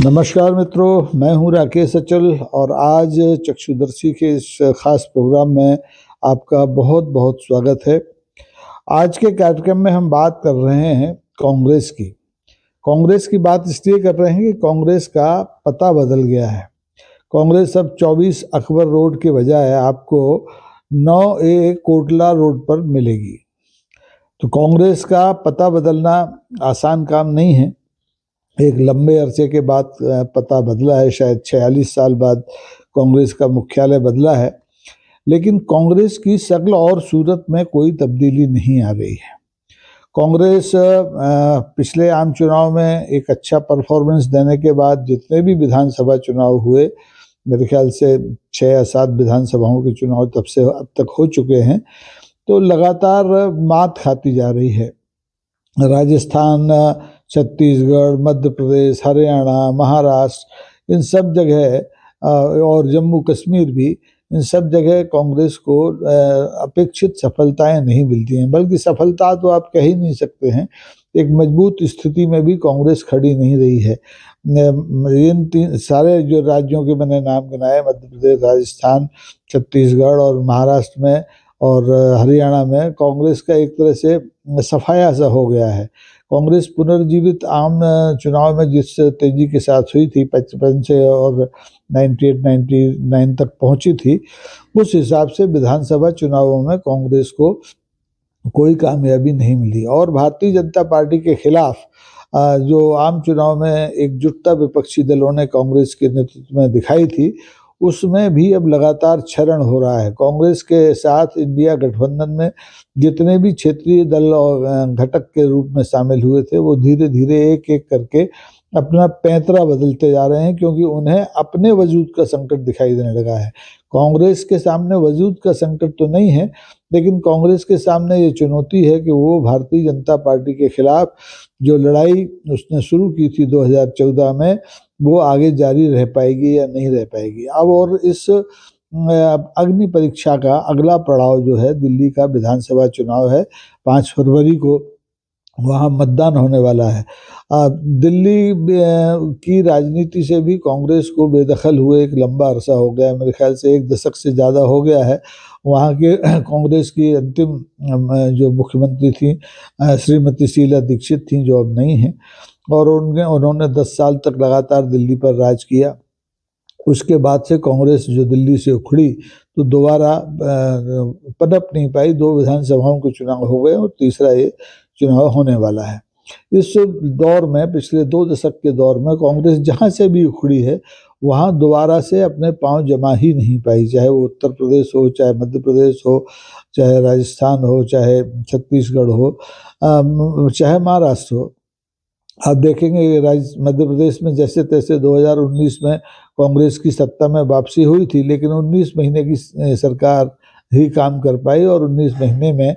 नमस्कार मित्रों, मैं हूं राकेश अचल और आज चक्षुदर्शी के इस खास प्रोग्राम में आपका बहुत बहुत स्वागत है। आज के कार्यक्रम में हम बात कर रहे हैं कांग्रेस की। कांग्रेस की बात इसलिए कर रहे हैं कि कांग्रेस का पता बदल गया है। कांग्रेस अब 24 अकबर रोड के बजाय आपको 9A कोटला रोड पर मिलेगी। तो कांग्रेस का पता बदलना आसान काम नहीं है। एक लंबे अरसे के बाद पता बदला है, शायद 46 साल बाद कांग्रेस का मुख्यालय बदला है, लेकिन कांग्रेस की शक्ल और सूरत में कोई तब्दीली नहीं आ रही है। कांग्रेस पिछले आम चुनाव में एक अच्छा परफॉर्मेंस देने के बाद जितने भी विधानसभा चुनाव हुए, मेरे ख्याल से 6 या 7 विधानसभाओं के चुनाव तब से अब तक हो चुके हैं, तो लगातार मात खाती जा रही है। राजस्थान, छत्तीसगढ़, मध्य प्रदेश, हरियाणा, महाराष्ट्र, इन सब जगह और जम्मू कश्मीर भी, इन सब जगह कांग्रेस को अपेक्षित सफलताएं नहीं मिलती हैं। बल्कि सफलता तो आप कह ही नहीं सकते हैं, एक मजबूत स्थिति में भी कांग्रेस खड़ी नहीं रही है। इन तीन सारे जो राज्यों के मैंने नाम गिनाए, मध्य प्रदेश, राजस्थान, छत्तीसगढ़ और महाराष्ट्र में और हरियाणा में, कांग्रेस का एक तरह से सफाया सा हो गया है। कांग्रेस पुनर्जीवित आम चुनाव में जिस तेजी के साथ हुई थी, 55 से और 98-99 तक पहुंची थी, उस हिसाब से विधानसभा चुनावों में कांग्रेस को कोई कामयाबी नहीं मिली। और भारतीय जनता पार्टी के खिलाफ जो आम चुनाव में एकजुटता विपक्षी दलों ने कांग्रेस के नेतृत्व में दिखाई थी, उसमें भी अब लगातार क्षरण हो रहा है। कांग्रेस के साथ इंडिया गठबंधन में जितने भी क्षेत्रीय दल और घटक के रूप में शामिल हुए थे, वो धीरे धीरे एक एक करके अपना पैंतरा बदलते जा रहे हैं, क्योंकि उन्हें अपने वजूद का संकट दिखाई देने लगा है। कांग्रेस के सामने वजूद का संकट तो नहीं है, लेकिन कांग्रेस के सामने ये चुनौती है कि वो भारतीय जनता पार्टी के खिलाफ जो लड़ाई उसने शुरू की थी 2014 में, वो आगे जारी रह पाएगी या नहीं रह पाएगी। अब और इस अग्नि परीक्षा का अगला पड़ाव जो है, दिल्ली का विधानसभा चुनाव है। 5 फरवरी को वहाँ मतदान होने वाला है। दिल्ली की राजनीति से भी कांग्रेस को बेदखल हुए एक लंबा अरसा हो गया है, मेरे ख्याल से 1 दशक से ज़्यादा हो गया है। वहाँ के कांग्रेस की अंतिम जो मुख्यमंत्री थी श्रीमती शीला दीक्षित थी, जो अब नहीं है, और उन्होंने 10 साल तक लगातार दिल्ली पर राज किया। उसके बाद से कांग्रेस जो दिल्ली से उखड़ी तो दोबारा पनप नहीं पाई। 2 विधानसभाओं के चुनाव हो गए और तीसरा ये चुनाव होने वाला है। इस दौर में, पिछले 2 दशक के दौर में, कांग्रेस जहाँ से भी उखड़ी है वहाँ दोबारा से अपने पांव जमा ही नहीं पाई। चाहे वो उत्तर प्रदेश हो, चाहे मध्य प्रदेश हो, चाहे राजस्थान हो, चाहे छत्तीसगढ़ हो, चाहे महाराष्ट्र हो। आप देखेंगे मध्य प्रदेश में जैसे तैसे 2019 में कांग्रेस की सत्ता में वापसी हुई थी, लेकिन 19 महीने की सरकार ही काम कर पाई, और 19 महीने में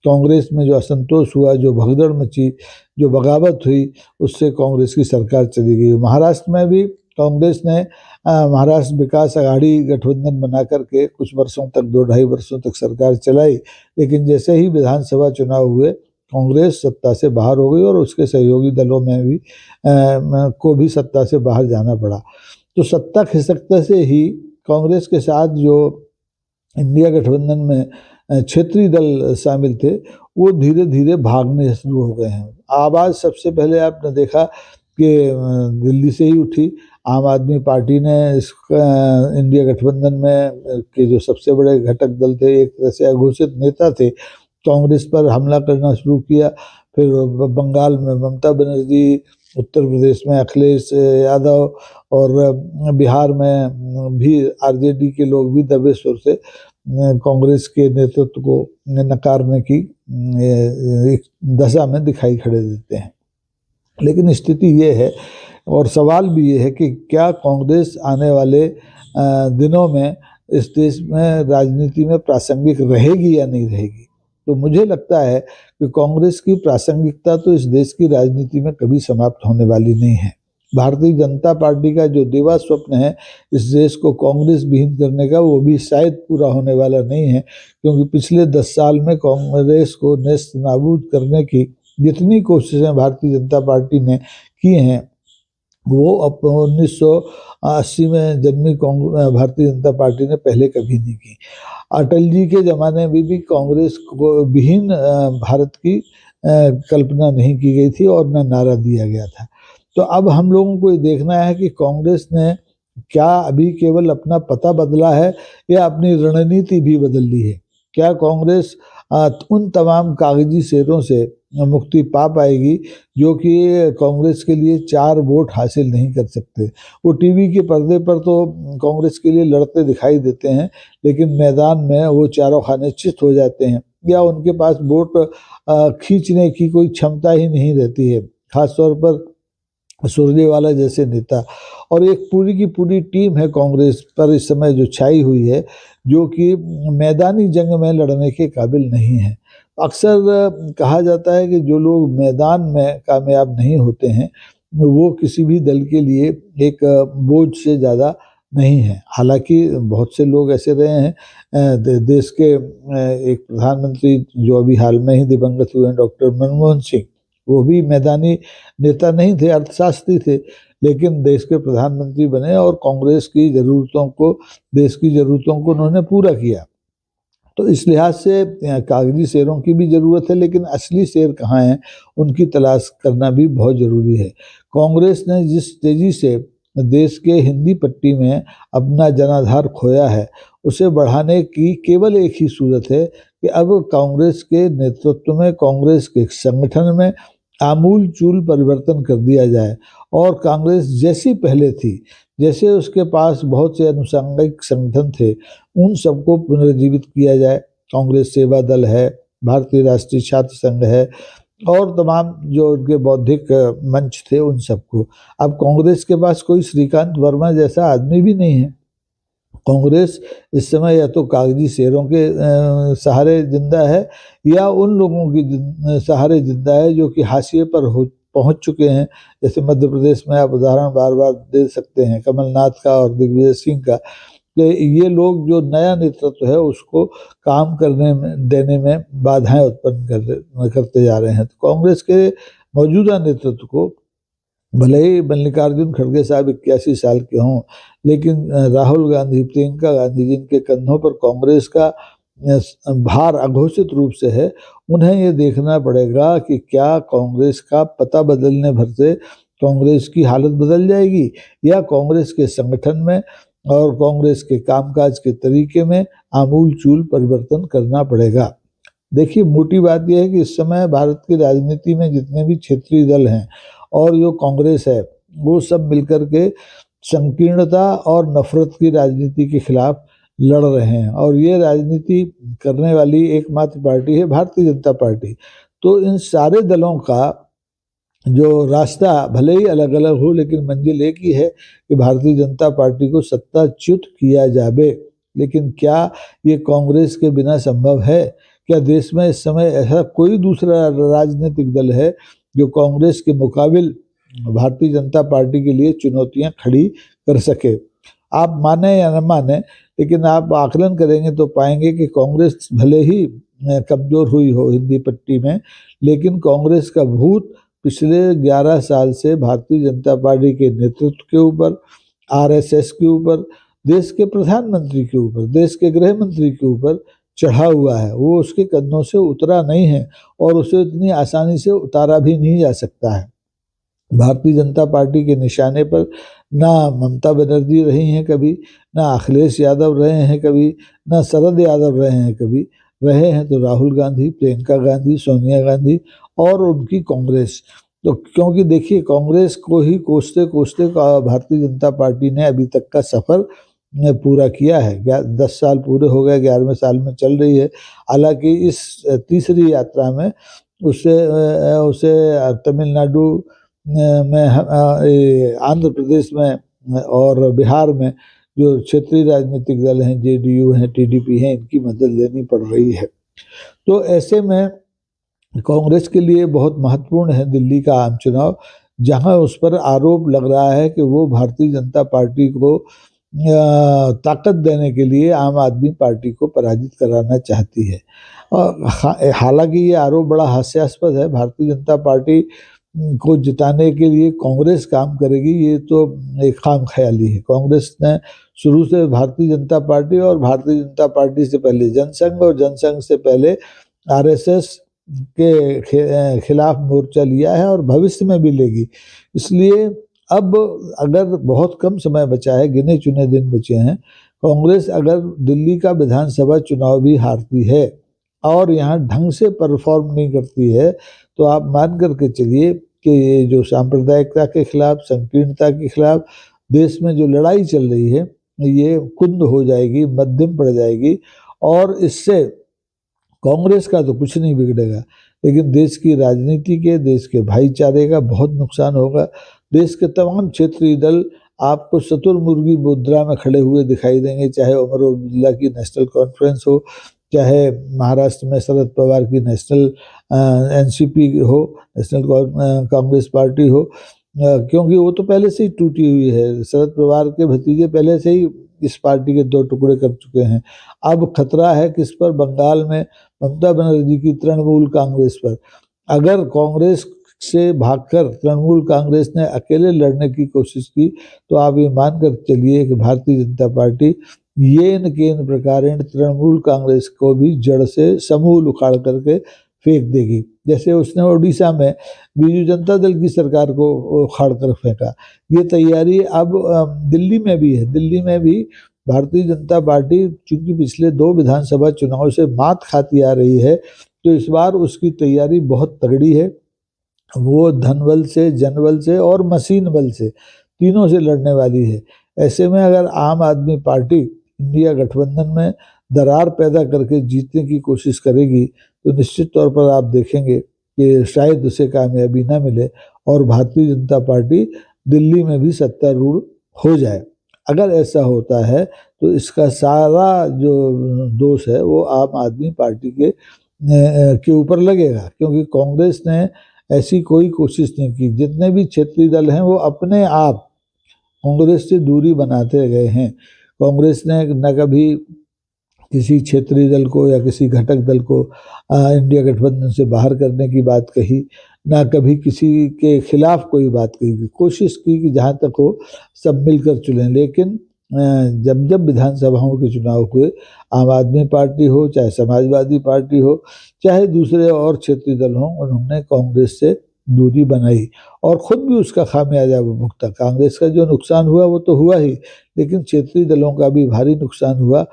कांग्रेस में जो असंतोष हुआ, जो भगदड़ मची, जो बगावत हुई, उससे कांग्रेस की सरकार चली गई। महाराष्ट्र में भी कांग्रेस ने महाराष्ट्र विकास आघाड़ी गठबंधन बना करके कुछ वर्षों तक, 2-2.5 वर्षों तक सरकार चलाई, लेकिन जैसे ही विधानसभा चुनाव हुए, कांग्रेस सत्ता से बाहर हो गई और उसके सहयोगी दलों में भी को भी सत्ता से बाहर जाना पड़ा। तो सत्ता खिसकने से ही कांग्रेस के साथ जो इंडिया गठबंधन में क्षेत्रीय दल शामिल थे, वो धीरे धीरे भागने शुरू हो गए हैं। आवाज़ सबसे पहले आपने देखा कि दिल्ली से ही उठी। आम आदमी पार्टी ने इस इंडिया गठबंधन में के जो सबसे बड़े घटक दल थे, एक तरह से अघोषित नेता थे, कांग्रेस पर हमला करना शुरू किया। फिर बंगाल में ममता बनर्जी, उत्तर प्रदेश में अखिलेश यादव और बिहार में भी आरजेडी के लोग भी दबे सुर से कांग्रेस के नेतृत्व को नकारने की दशा में दिखाई खड़े देते हैं। लेकिन स्थिति ये है, और सवाल भी ये है कि क्या कांग्रेस आने वाले दिनों में इस देश में राजनीति में प्रासंगिक रहेगी या नहीं रहेगी। तो मुझे लगता है कि कांग्रेस की प्रासंगिकता तो इस देश की राजनीति में कभी समाप्त होने वाली नहीं है। भारतीय जनता पार्टी का जो दिवा स्वप्न है इस देश को कांग्रेस विहीन करने का, वो भी शायद पूरा होने वाला नहीं है, क्योंकि पिछले 10 साल में कांग्रेस को नेस्त नाबूद करने की जितनी कोशिशें भारतीय जनता पार्टी ने की हैं, वो अब 1980 में जन्मी भारतीय जनता पार्टी ने पहले कभी नहीं की। अटल जी के ज़माने में भी कांग्रेस को विहीन भारत की कल्पना नहीं की गई थी और न नारा दिया गया था। तो अब हम लोगों को ये देखना है कि कांग्रेस ने क्या अभी केवल अपना पता बदला है या अपनी रणनीति भी बदल ली है। क्या कांग्रेस उन तमाम कागजी शेरों से मुक्ति पा पाएगी जो कि कांग्रेस के लिए 4 वोट हासिल नहीं कर सकते। वो टीवी के पर्दे पर तो कांग्रेस के लिए लड़ते दिखाई देते हैं, लेकिन मैदान में वो चारों खाने चित हो जाते हैं या उनके पास वोट खींचने की कोई क्षमता ही नहीं रहती है, खासतौर पर सुरजेवाला जैसे नेता। और एक पूरी की पूरी टीम है कांग्रेस पर इस समय जो छाई हुई है, जो कि मैदानी जंग में लड़ने के काबिल नहीं है। अक्सर कहा जाता है कि जो लोग मैदान में कामयाब नहीं होते हैं वो किसी भी दल के लिए एक बोझ से ज़्यादा नहीं है। हालांकि बहुत से लोग ऐसे रहे हैं, देश के एक प्रधानमंत्री जो अभी हाल में ही दिवंगत हुए हैं, डॉक्टर मनमोहन सिंह, वो भी मैदानी नेता नहीं थे, अर्थशास्त्री थे, लेकिन देश के प्रधानमंत्री बने और कांग्रेस की ज़रूरतों को, देश की ज़रूरतों को उन्होंने पूरा किया। तो इस लिहाज से कागजी शेरों की भी ज़रूरत है, लेकिन असली शेर कहाँ हैं उनकी तलाश करना भी बहुत ज़रूरी है। कांग्रेस ने जिस तेज़ी से देश के हिंदी पट्टी में अपना जनाधार खोया है, उसे बढ़ाने की केवल एक ही सूरत है कि अब कांग्रेस के नेतृत्व में, कांग्रेस के संगठन में आमूल चूल परिवर्तन कर दिया जाए और कांग्रेस जैसी पहले थी, जैसे उसके पास बहुत से अनुषंगिक संगठन थे, उन सबको पुनर्जीवित किया जाए। कांग्रेस सेवा दल है, भारतीय राष्ट्रीय छात्र संघ है और तमाम जो उनके बौद्धिक मंच थे उन सबको। अब कांग्रेस के पास कोई श्रीकांत वर्मा जैसा आदमी भी नहीं है। कांग्रेस इस समय या तो कागजी शेरों के सहारे जिंदा है या उन लोगों की सहारे जिंदा है जो कि हाशिए पर हो पहुंच चुके हैं। जैसे मध्य प्रदेश में आप उदाहरण बार बार दे सकते हैं कमलनाथ का और दिग्विजय सिंह का, कि ये लोग जो नया नेतृत्व है उसको काम करने में, देने में बाधाएं उत्पन्न करते जा रहे हैं। तो कांग्रेस के मौजूदा नेतृत्व को भले ही मल्लिकार्जुन खड़गे साहब 81 साल के हों, लेकिन राहुल गांधी, प्रियंका गांधी जिनके कंधों पर कांग्रेस का भार अघोषित रूप से है, उन्हें ये देखना पड़ेगा कि क्या कांग्रेस का पता बदलने भर से कांग्रेस की हालत बदल जाएगी या कांग्रेस के संगठन में और कांग्रेस के कामकाज के तरीके में आमूल चूल परिवर्तन करना पड़ेगा। देखिए, मोटी बात यह है कि इस समय भारत की राजनीति में जितने भी क्षेत्रीय दल हैं और जो कांग्रेस है, वो सब मिलकर के संकीर्णता और नफरत की राजनीति के खिलाफ लड़ रहे हैं और ये राजनीति करने वाली एकमात्र पार्टी है भारतीय जनता पार्टी। तो इन सारे दलों का जो रास्ता भले ही अलग अलग हो, लेकिन मंजिल एक ही है कि भारतीय जनता पार्टी को सत्ताच्युत किया जाए। लेकिन क्या ये कांग्रेस के बिना संभव है? क्या देश में इस समय ऐसा कोई दूसरा राजनीतिक दल है जो कांग्रेस के मुकाबिल भारतीय जनता पार्टी के लिए चुनौतियां खड़ी कर सके? आप माने या न माने, लेकिन आप आकलन करेंगे तो पाएंगे कि कांग्रेस भले ही कमजोर हुई हो हिंदी पट्टी में, लेकिन कांग्रेस का भूत पिछले 11 साल से भारतीय जनता पार्टी के नेतृत्व के ऊपर, आरएसएस के ऊपर, देश के प्रधानमंत्री के ऊपर, देश के गृह मंत्री के ऊपर चढ़ा हुआ है। वो उसके कंधों से उतरा नहीं है और उसे इतनी आसानी से उतारा भी नहीं जा सकता है। भारतीय जनता पार्टी के निशाने पर ना ममता बनर्जी रही हैं कभी, ना अखिलेश यादव रहे हैं कभी, ना शरद यादव रहे हैं कभी। रहे हैं तो राहुल गांधी, प्रियंका गांधी, सोनिया गांधी और उनकी कांग्रेस। तो क्योंकि देखिए, कांग्रेस को ही कोसते कोसते भारतीय जनता पार्टी ने अभी तक का सफर पूरा किया है। 10 साल पूरे हो गए, 11वें साल में चल रही है। हालांकि इस तीसरी यात्रा में उसे उसे तमिलनाडु में, आंध्र प्रदेश में और बिहार में जो क्षेत्रीय राजनीतिक दल हैं, जेडीयू हैं, टीडीपी हैं, इनकी मदद लेनी पड़ रही है। तो ऐसे में कांग्रेस के लिए बहुत महत्वपूर्ण है दिल्ली का आम चुनाव, जहां उस पर आरोप लग रहा है कि वो भारतीय जनता पार्टी को ताकत देने के लिए आम आदमी पार्टी को पराजित कराना चाहती है। और हालांकि ये आरोप बड़ा हास्यास्पद है। भारतीय जनता पार्टी को जिताने के लिए कांग्रेस काम करेगी, ये तो एक खाम ख्याली है। कांग्रेस ने शुरू से भारतीय जनता पार्टी और भारतीय जनता पार्टी से पहले जनसंघ और जनसंघ से पहले आरएसएस के खिलाफ मोर्चा लिया है और भविष्य में भी लेगी। इसलिए अब अगर बहुत कम समय बचा है, गिने चुने दिन बचे हैं, कांग्रेस अगर दिल्ली का विधानसभा चुनाव भी हारती है और यहाँ ढंग से परफॉर्म नहीं करती है, तो आप मान करके चलिए कि ये जो सांप्रदायिकता के खिलाफ, संकीर्णता के खिलाफ देश में जो लड़ाई चल रही है, ये कुंद हो जाएगी, मध्यम पड़ जाएगी और इससे कांग्रेस का तो कुछ नहीं बिगड़ेगा, लेकिन देश की राजनीति के, देश के भाईचारे का बहुत नुकसान होगा। देश के तमाम क्षेत्रीय दल आपको शतुरमुर्गी मुद्रा में खड़े हुए दिखाई देंगे, चाहे उमर अब्दुल्ला की नेशनल कॉन्फ्रेंस हो, चाहे महाराष्ट्र में शरद पवार की नेशनल एनसीपी हो, नेशनल कांग्रेस पार्टी हो, क्योंकि वो तो पहले से ही टूटी हुई है। शरद पवार के भतीजे पहले से ही इस पार्टी के दो टुकड़े कर चुके हैं। अब खतरा है किस पर? बंगाल में ममता बनर्जी की तृणमूल कांग्रेस पर। अगर कांग्रेस से भागकर तृणमूल कांग्रेस ने अकेले लड़ने की कोशिश की, तो आप ये मानकर चलिए कि भारतीय जनता पार्टी येन केन प्रकारेण तृणमूल कांग्रेस को भी जड़ से समूल उखाड़ करके फेंक देगी, जैसे उसने उड़ीसा में बीजू जनता दल की सरकार को उखाड़ कर फेंका। ये तैयारी अब दिल्ली में भी है। दिल्ली में भी भारतीय जनता पार्टी चूंकि पिछले 2 विधानसभा चुनाव से मात खाती आ रही है, तो इस बार उसकी तैयारी बहुत तगड़ी है। वो धनबल से, जनबल से और मशीन बल से, तीनों से लड़ने वाली है। ऐसे में अगर आम आदमी पार्टी इंडिया गठबंधन में दरार पैदा करके जीतने की कोशिश करेगी, तो निश्चित तौर पर आप देखेंगे कि शायद उसे कामयाबी ना मिले और भारतीय जनता पार्टी दिल्ली में भी सत्तारूढ़ हो जाए। अगर ऐसा होता है तो इसका सारा जो दोष है वो आम आदमी पार्टी के ऊपर लगेगा, क्योंकि कांग्रेस ने ऐसी कोई कोशिश नहीं की। जितने भी क्षेत्रीय दल हैं वो अपने आप कांग्रेस से दूरी बनाते गए हैं। कांग्रेस ने न कभी किसी क्षेत्रीय दल को या किसी घटक दल को इंडिया गठबंधन से बाहर करने की बात कही, ना कभी किसी के खिलाफ कोई बात कही। कोशिश की कि जहाँ तक हो सब मिलकर चलें, लेकिन जब जब विधानसभाओं के चुनाव हुए, आम आदमी पार्टी हो, चाहे समाजवादी पार्टी हो, चाहे दूसरे और क्षेत्रीय दल हों, उन्होंने कांग्रेस से दूरी बनाई और खुद भी उसका खामियाजा भुगता। कांग्रेस का जो नुकसान हुआ वो तो हुआ ही, लेकिन क्षेत्रीय दलों का भी भारी नुकसान हुआ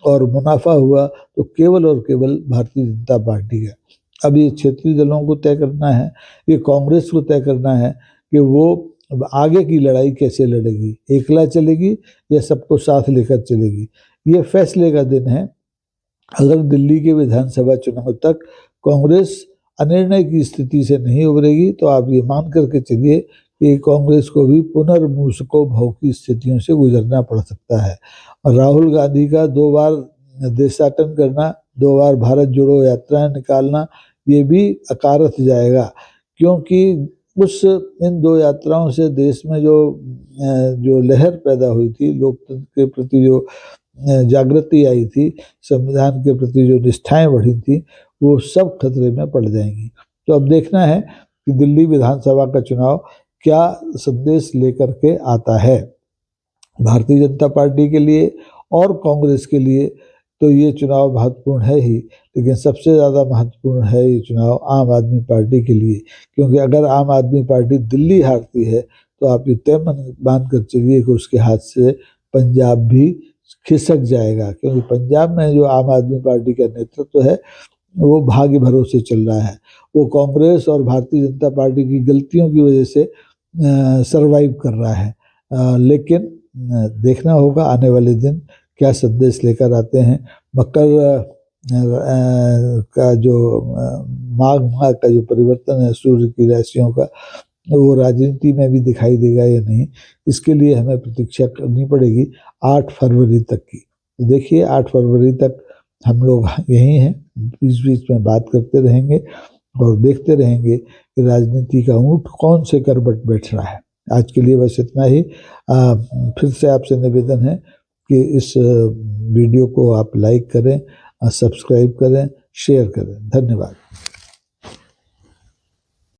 और मुनाफा हुआ तो केवल और केवल भारतीय जनता पार्टी का। अब ये क्षेत्रीय दलों को तय करना है, ये कांग्रेस को तय करना है कि वो आगे की लड़ाई कैसे लड़ेगी, एकला चलेगी या सबको साथ लेकर चलेगी। ये फैसले का दिन है। अगर दिल्ली के विधानसभा चुनाव तक कांग्रेस अनिर्णय की स्थिति से नहीं उभरेगी, तो आप ये मान करके चलिए कि कांग्रेस को भी पुनर्मूसको भव की स्थितियों से गुजरना पड़ सकता है। और राहुल गांधी का 2 बार देशाटन करना, 2 बार भारत जोड़ो यात्राएं निकालना, ये भी अकारथ जाएगा, क्योंकि इन 2 यात्राओं से देश में जो लहर पैदा हुई थी, लोकतंत्र के प्रति जो जागृति आई थी, संविधान के प्रति जो निष्ठाएं बढ़ी थी, वो सब खतरे में पड़ जाएंगी। तो अब देखना है कि दिल्ली विधानसभा का चुनाव क्या संदेश लेकर के आता है भारतीय जनता पार्टी के लिए और कांग्रेस के लिए। तो ये चुनाव महत्वपूर्ण है ही, लेकिन सबसे ज़्यादा महत्वपूर्ण है ये चुनाव आम आदमी पार्टी के लिए, क्योंकि अगर आम आदमी पार्टी दिल्ली हारती है तो आप ये तय मान कर चलिए कि उसके हाथ से पंजाब भी खिसक जाएगा, क्योंकि पंजाब में जो आम आदमी पार्टी का नेतृत्व है वो भाग्य भरोसे चल रहा है। वो कांग्रेस और भारतीय जनता पार्टी की गलतियों की वजह से सरवाइव कर रहा है, लेकिन देखना होगा आने वाले दिन क्या संदेश लेकर आते हैं। मकर का जो माघ माह का जो परिवर्तन है सूर्य की राशियों का, वो राजनीति में भी दिखाई देगा या नहीं, इसके लिए हमें प्रतीक्षा करनी पड़ेगी 8 फरवरी तक की। तो देखिए 8 फरवरी तक हम लोग यहीं हैं, बीच बीच में बात करते रहेंगे और देखते रहेंगे कि राजनीति का ऊंट कौन से करवट बैठ रहा है। आज के लिए बस इतना ही। फिर से आपसे निवेदन है कि इस वीडियो को आप लाइक करें, सब्सक्राइब करें, शेयर करें। धन्यवाद।